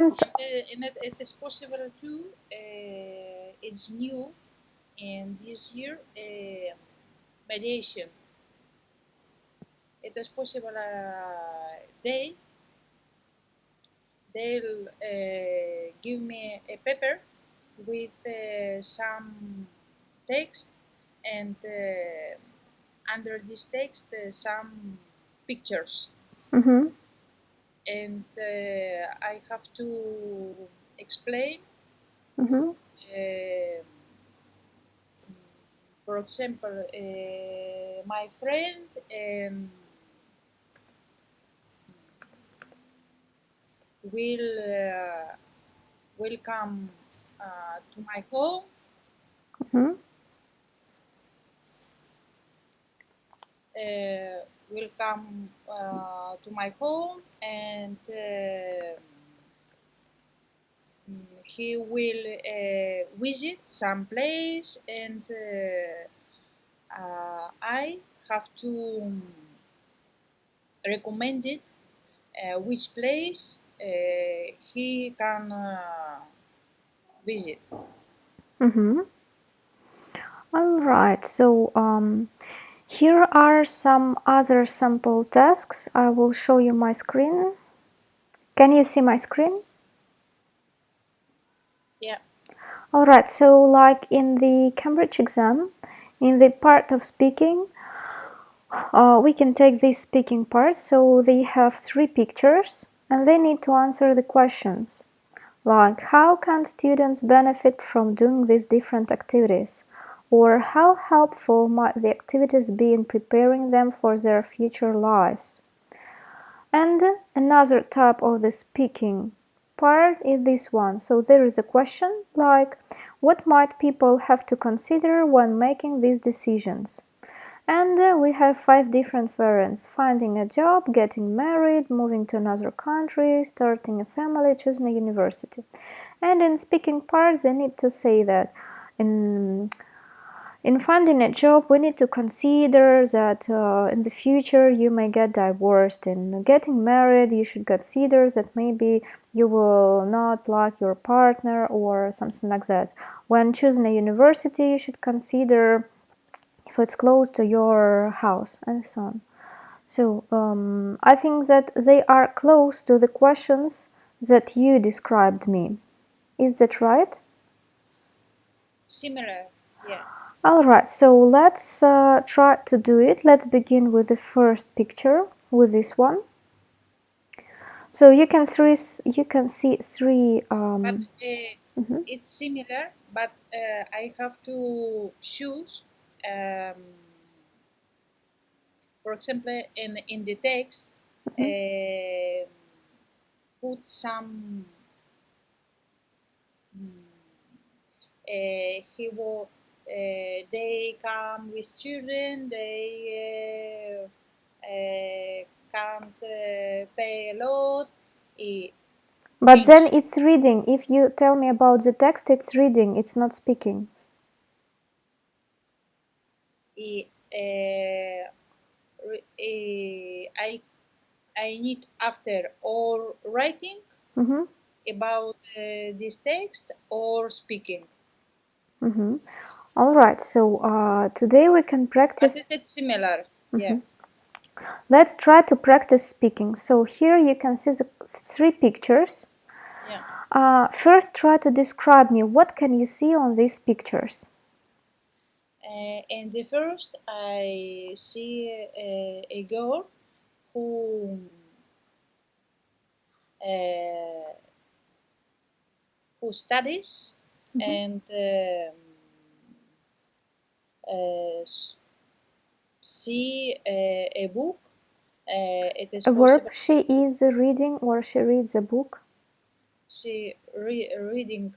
And it is possible too. It's new in this year. Mediation. It is possible. They'll give me a paper with some text, and under this text some pictures, Mm-hmm. and I have to explain. Mm-hmm. Uh, for example, my friend will will come to my home. Mm-hmm. Will come to my home, and he will visit some place, and I have to recommend it, which place he can visit. Mm-hmm. All right. So here are some other sample tasks. I will show you my screen. Can you see my screen? Yeah. All right. So like in the Cambridge exam, in the part of speaking, we can take this speaking part. So they have 3 pictures and they need to answer the questions like how can students benefit from doing these different activities, or how helpful might the activities be in preparing them for their future lives. And another type of the speaking part is this one. So there is a question like what might people have to consider when making these decisions. And we have 5 different variants: finding a job, getting married, moving to another country, starting a family, choosing a university. And in speaking part, they need to say that in in finding a job, we need to consider that in the future you may get divorced. In getting married, you should consider that maybe you will not like your partner or something like that. When choosing a university, you should consider if it's close to your house and so on. So I think that they are close to the questions that you described me. Is that right? Similar. Yeah. Alright, so let's try to do it. Let's begin with the first picture, with this one. So you can see 3 But mhm. it's similar, but I have to choose. Um, for example, in the text, Mhm. put some. He will. They come with children. They can't pay a lot. But then Means it's reading. If you tell me about the text, it's reading, it's not speaking. uh, I need after or writing Mhm. about this text or speaking. Mhm. All right, so today we can But practice. it's similar. Yeah. Mhm. Let's try to practice speaking. So here you can see the 3 pictures. Yeah. First, try to describe me. What can you see on these pictures? In the first, I see a girl who uh, who studies Mhm. and uh, see a book. It is A verb. possible She is reading or she reads a book. reading.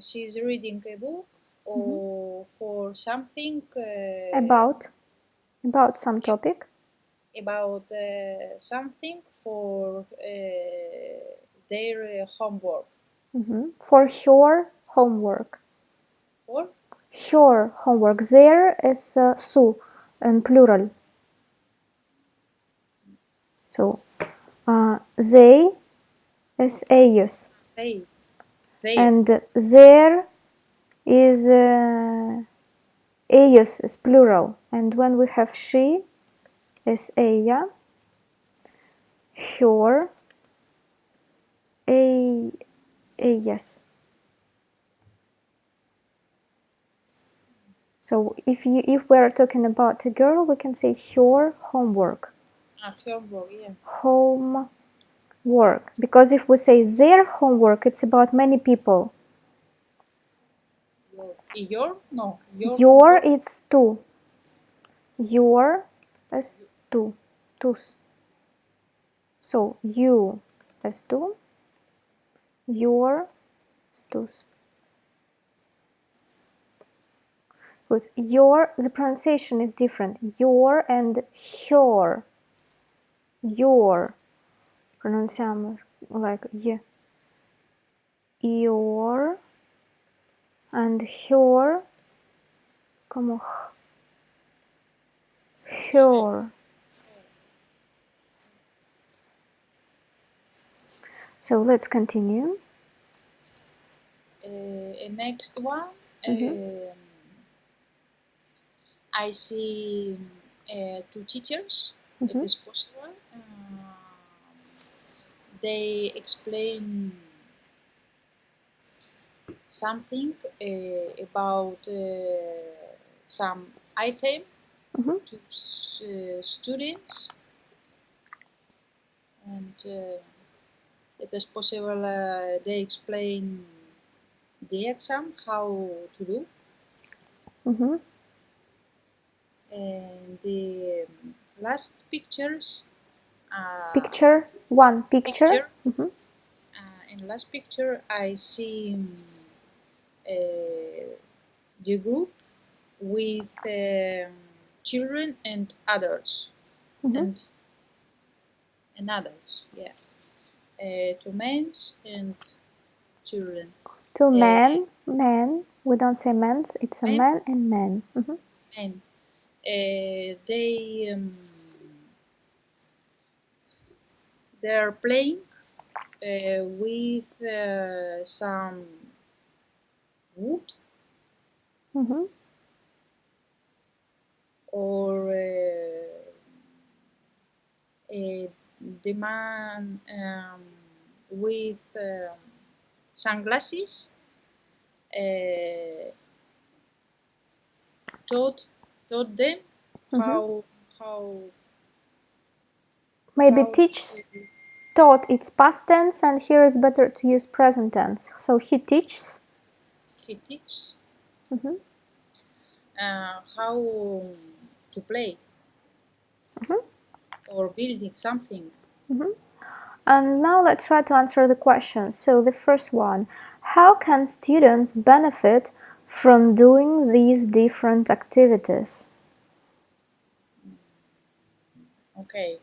She's reading a book Mhm. or for something About some topic. about something for their homework. Mhm. For her homework. For Her homework. There is su in plural. So they is ellos. They. They. And there is Eyos is plural, and when we have she is Eya, her, Eyas. So if we're talking about a girl, we can say her homework. Homework, yeah. Homework. Because if we say their homework, it's about many people. Your? No. Your, it's two. Your is two. Tus. So you is two. Your is tus. Good. Your, the pronunciation is different. Your and her. Your. Pronunciamos like y. Your and her como her. So let's continue. Next one, I see two teachers. It is possible. They explain something about some item to students, and it is possible they explain the exam how to do. And the last pictures. Picture one picture. In last picture, I see the group with children and adults, and adults, yeah. Two men and children. Two men. We don't say men's. It's a man and men. And they're playing with some wood or the man with sunglasses taught them how maybe taught it's past tense, and here it's better to use present tense. So he teaches how to play or building something. And now let's try to answer the question. So the first one, how can students benefit from doing these different activities? Okay,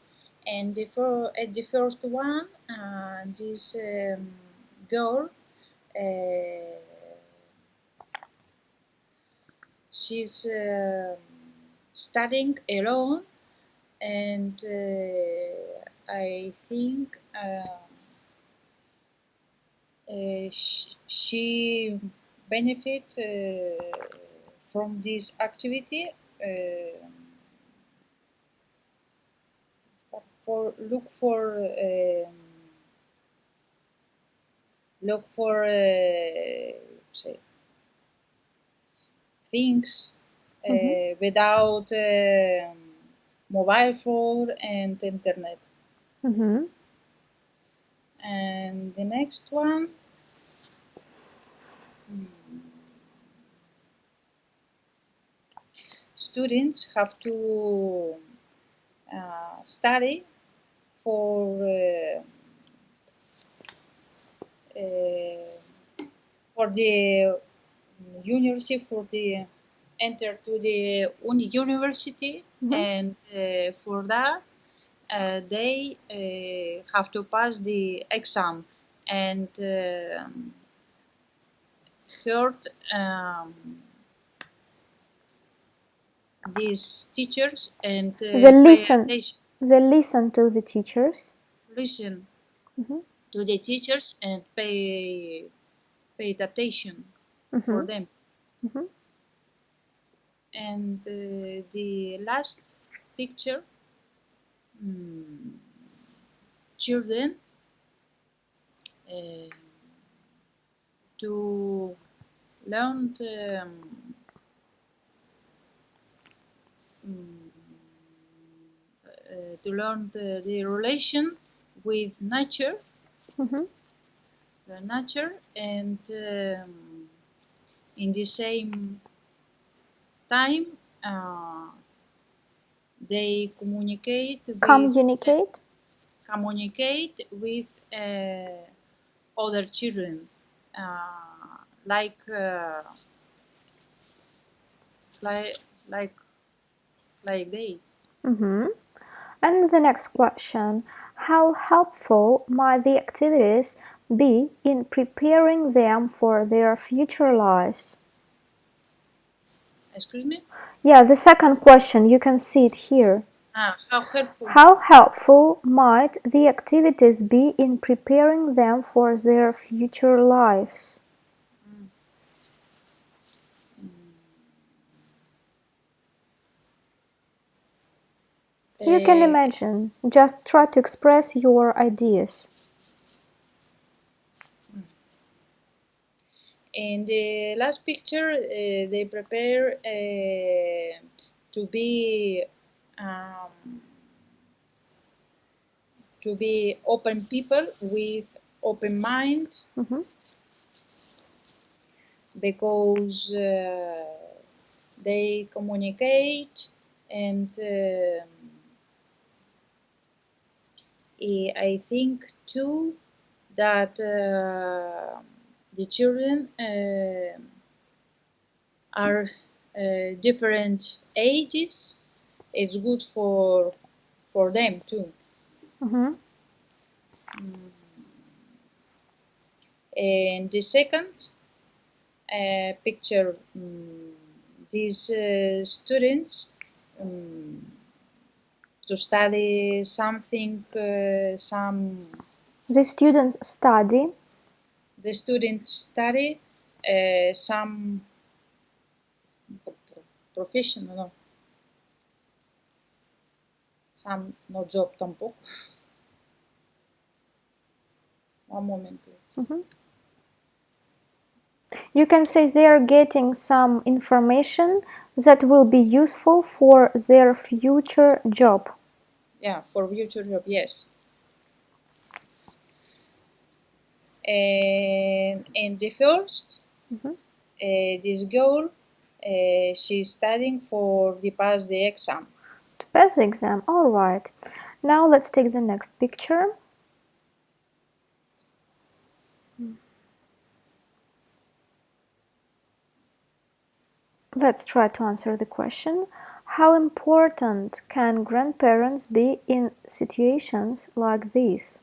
and the first one, this girl, she's studying alone, and I think she benefit from this activity for look for say, things without mobile phone and internet. And the next one, students have to study for the university, for the enter to the university, and for that they have to pass the exam, and third, these teachers and they listen to the teachers. Listen. to the teachers and paid attention for them. Mhm. And the last picture, children to learn mm, the relation with nature, Mhm. and in the same time they Communicate. communicate with other children, uh, like uh, like like like they. Mhm. And the next question, how helpful might the activities be in preparing them for their future lives? Excuse me. Yeah, the second question, you can see it here. How helpful? How helpful might the activities be in preparing them for their future lives? You can Uh, imagine, just try to express your ideas. In the last picture, they prepare to be um, open people with open mind, Mhm. because they communicate, and I think too that the children are different ages. It's good for them too. Mhm. And the second picture, these students um, to study something, The students study. the students study some professional, no, some no job tampoco. One moment, please. Mhm. You can say they are getting some information that will be useful for their future job. Yeah, for future job, yes. And the first, Mhm. this girl, she's studying for the pass the exam. To pass the exam, all right. Now let's take the next picture. Let's try to answer the question. How important can grandparents be in situations like this?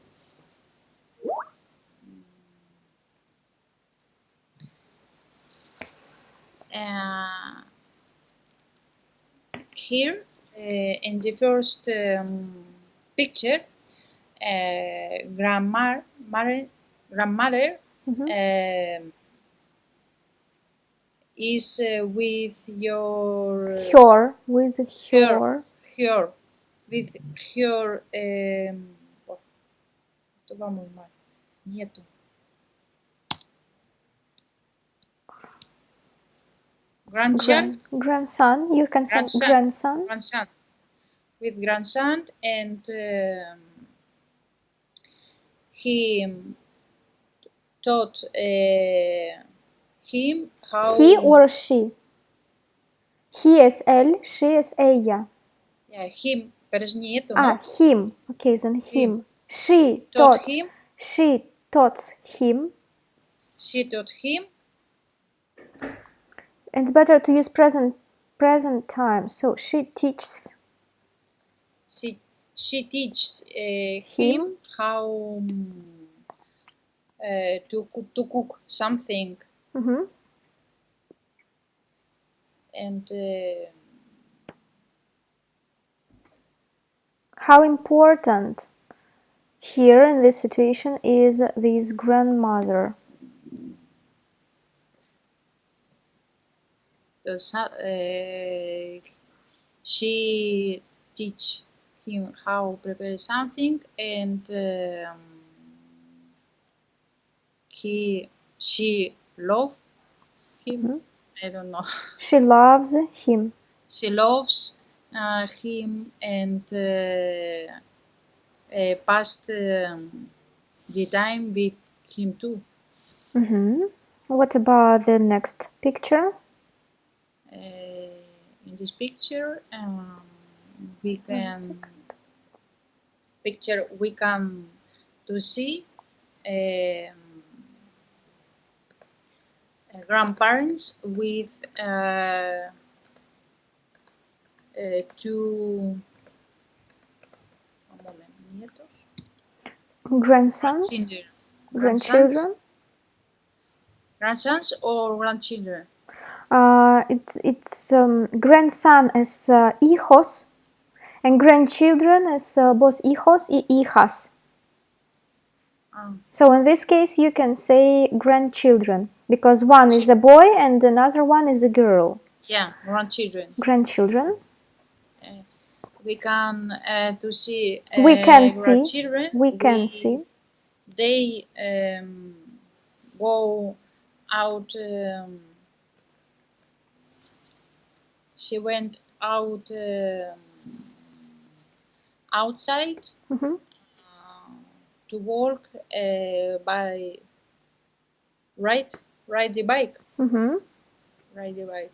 Uh, Here, in the first picture, grandmother Mhm. um, is with Her, with her her. her with her oh, esto va muy mal, nieto, grandchild, Grandson, you can say grandson, grandson. grandson, with grandson, and he taught him He how. or she? He is él, she is ella. Yeah, him, pero es nieto, Ah, ¿no? him. Okay, then Him. him. She Taught taught. him, She taught him. she taught him, It's better to use present time. So she teaches she, she teaches him him. how to cook something, Mhm. and How important here in this situation is this grandmother. So, she teach him how to prepare something, and she love him. I don't know. She loves him. She loves him and passed the time with him too. What about the next picture? In this picture, we can to see grandparents with two nietos, Grandsons? Grandchildren? Grandsons or grandchildren? It's grandson as hijos, and grandchildren as both hijos y hijas. So in this case you can say grandchildren, because one is a boy and another one is a girl. Yeah, grandchildren. Grandchildren. We can to see We can grandchildren. We can see. They go out. She went out outside to walk by ride the bike. Ride the bike.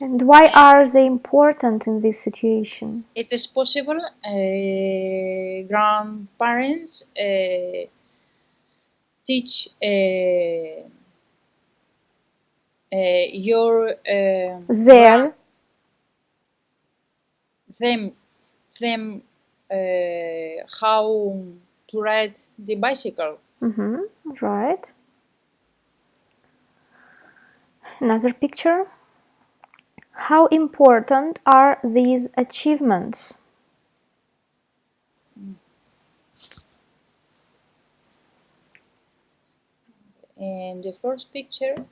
And why are they important in this situation? It is possible grandparents teach your them how to ride the bicycle. Right. Another picture. How important are these achievements? In the first picture,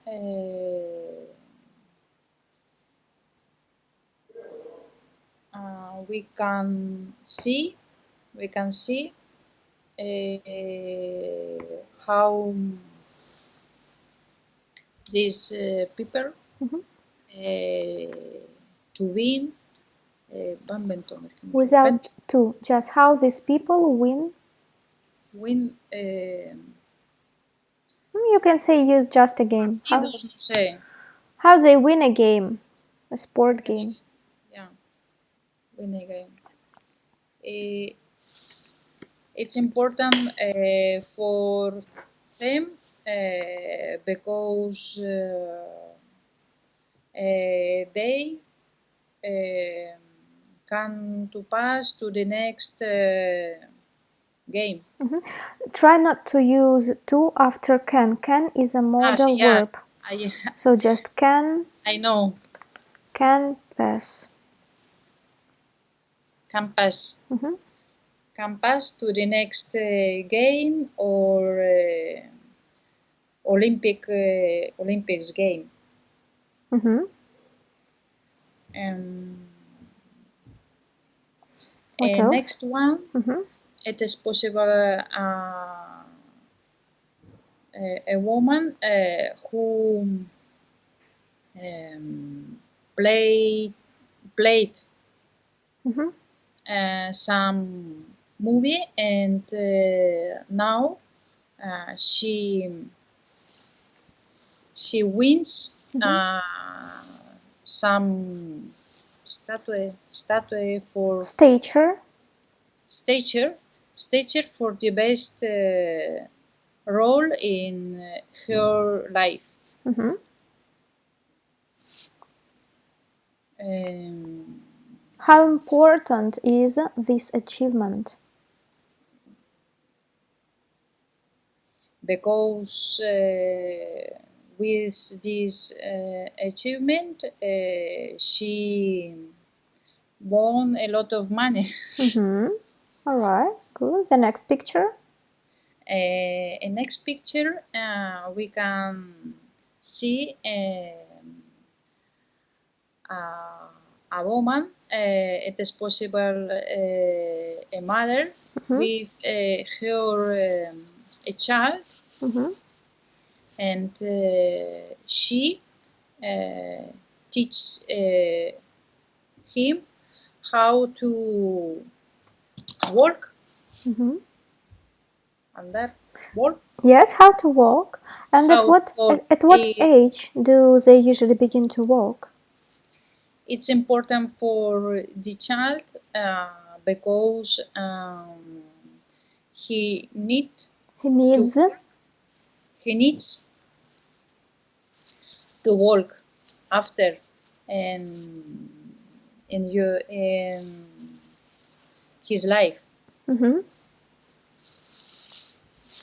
we can see how these people to win badminton. Without two, just how these people win. You can say use just a game. How they win a game, a sport game. Yeah, win a game. It's important for them because they can to pass to the next game. Try not to use to after can. Can is a modal verb. So just can. I know. Can pass. Can pass. Can pass to the next game or Olympics game. What else? Next one, it is possible a woman who played some movie, and now she wins some statue for stature for the best role in her life. How important is this achievement? Because with this achievement she won a lot of money. All right, Good. The next picture. In next picture, we can see a woman. It is possible a mother with her a child, and she teach him how to work. And that work. Yes, how to walk. And How to at what walk. age do they usually begin to walk? It's important for the child because he need He needs he needs to walk after in his life.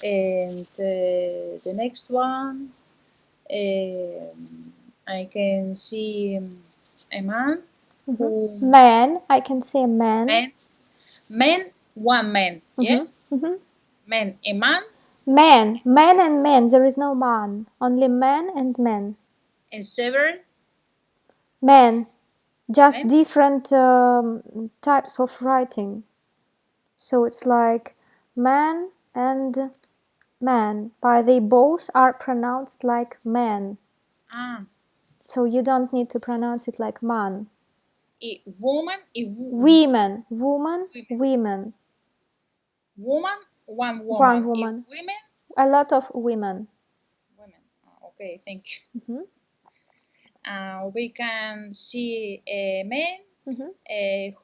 And the next one, I can see a man who man. I can say a man. one man, yeah, man, a man, Man and man. There is no man. Only man and man. and several Man. Just men. different types of writing. So it's like man and man, but they both are pronounced like man. So you don't need to pronounce it like man. A woman, Women, woman, women. Woman, one woman. One woman. Women. A lot of women. Women. Okay, thank you. We can see a man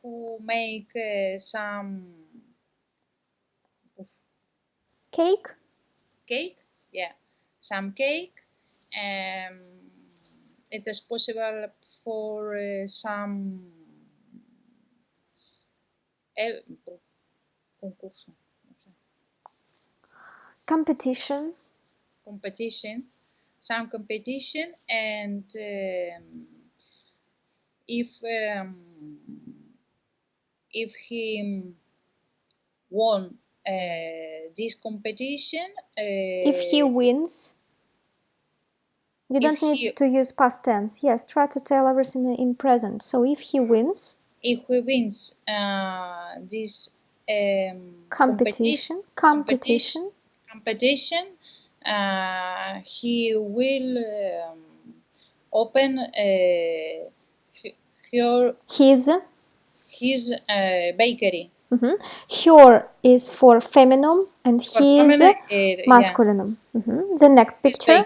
who make some cake. Cake, yeah, some cake. It is possible for some concurso, competition, some competition, and if he won this competition, if he wins, you don't need to use past tense. Yes, try to tell everything in present. So if he wins, this competition, he will open his bakery. Her is for feminine and his masculine. The next picture.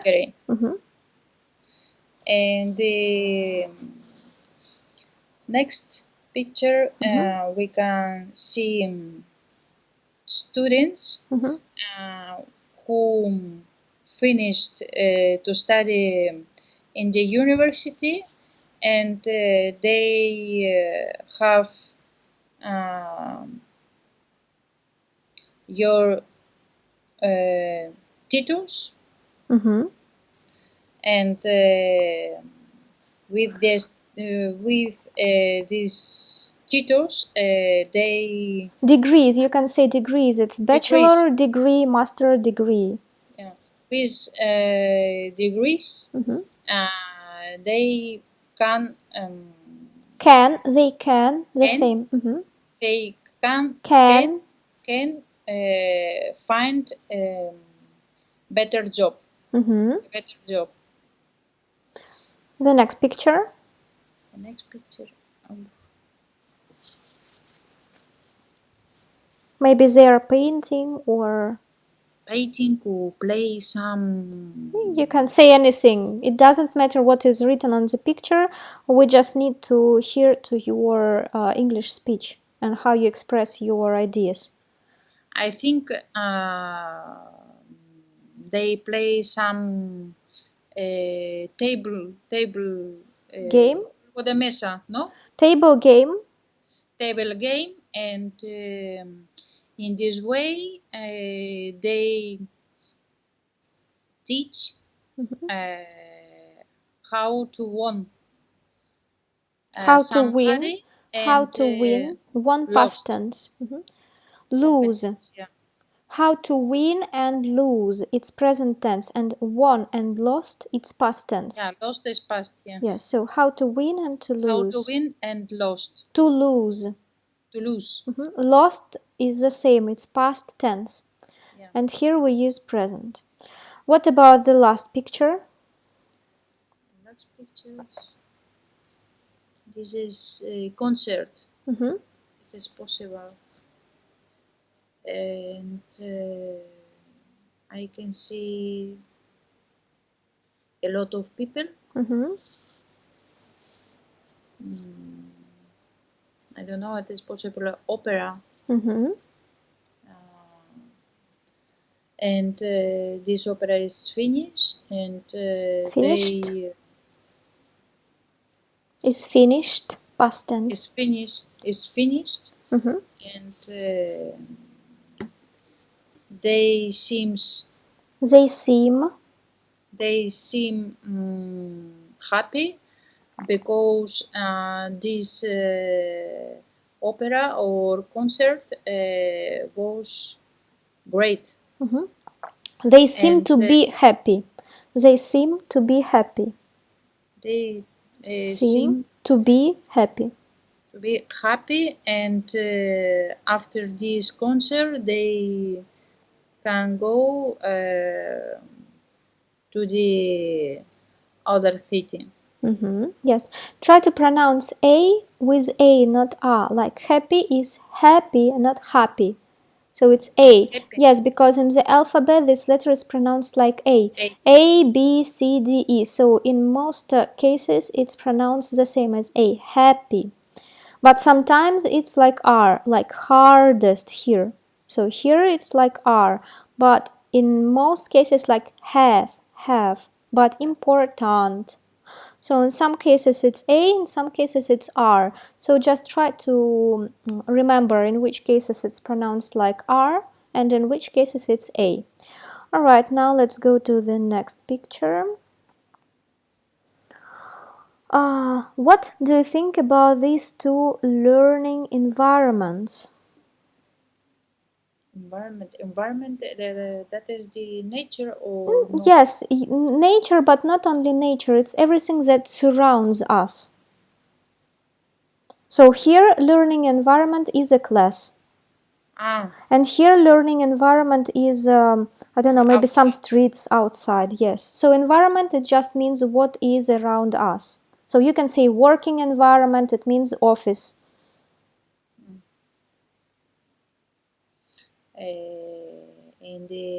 And the next picture, we can see students who finished to study in the university, and they have your titles, and with these titles, they degrees. You can say degrees. It's bachelor degree, master degree. Yeah. With degrees, they can. They can the same. They can find better job. Better job. The next picture. The next picture. Maybe they are painting or play some. You can say anything. It doesn't matter what is written on the picture. We just need to hear to your English speech and how you express your ideas. I think they play some table game. For the mesa, no? Table game. Table game, and in this way they teach how to win. How to win. How to win. One past tense. Lose. Yeah. How to win and lose, it's present tense, and won and lost, it's past tense. Yeah, lost is past. Yeah. Yes, so how to win and to lose. How to win and lost. To lose. To lose. Lost is the same, it's past tense. Yeah. And here we use present. What about the last picture? Last pictures. This is a concert. It is possible. And I can see a lot of people. I don't know, it is possible opera. And this opera is finished, and Finished. they Is finished, past tense. is finished, and they seem happy because this opera or concert was great. They seem And, to be happy. They seem to be happy. They Seem to be happy. to be happy, and after this concert they can go to the other city. Yes. Try to pronounce A with A, not A. Like happy is happy, not happy. So it's A. Happy. Yes, because in the alphabet this letter is pronounced like A. A. A, B, C, D, E. So in most cases it's pronounced the same as A. Happy. But sometimes it's like R, like hardest here. So here it's like R. But in most cases like have, but important. So in some cases it's A, in some cases it's R. So just try to remember in which cases it's pronounced like R and in which cases it's A. Alright, now let's go to the next picture. What do you think about these two learning environments? Environment, that is the nature, or no? Yes, nature, but not only nature, it's everything that surrounds us. So here learning environment is a class. And here learning environment is, I don't know, maybe some streets outside, yes. So environment, it just means what is around us. So you can say working environment, it means office. In the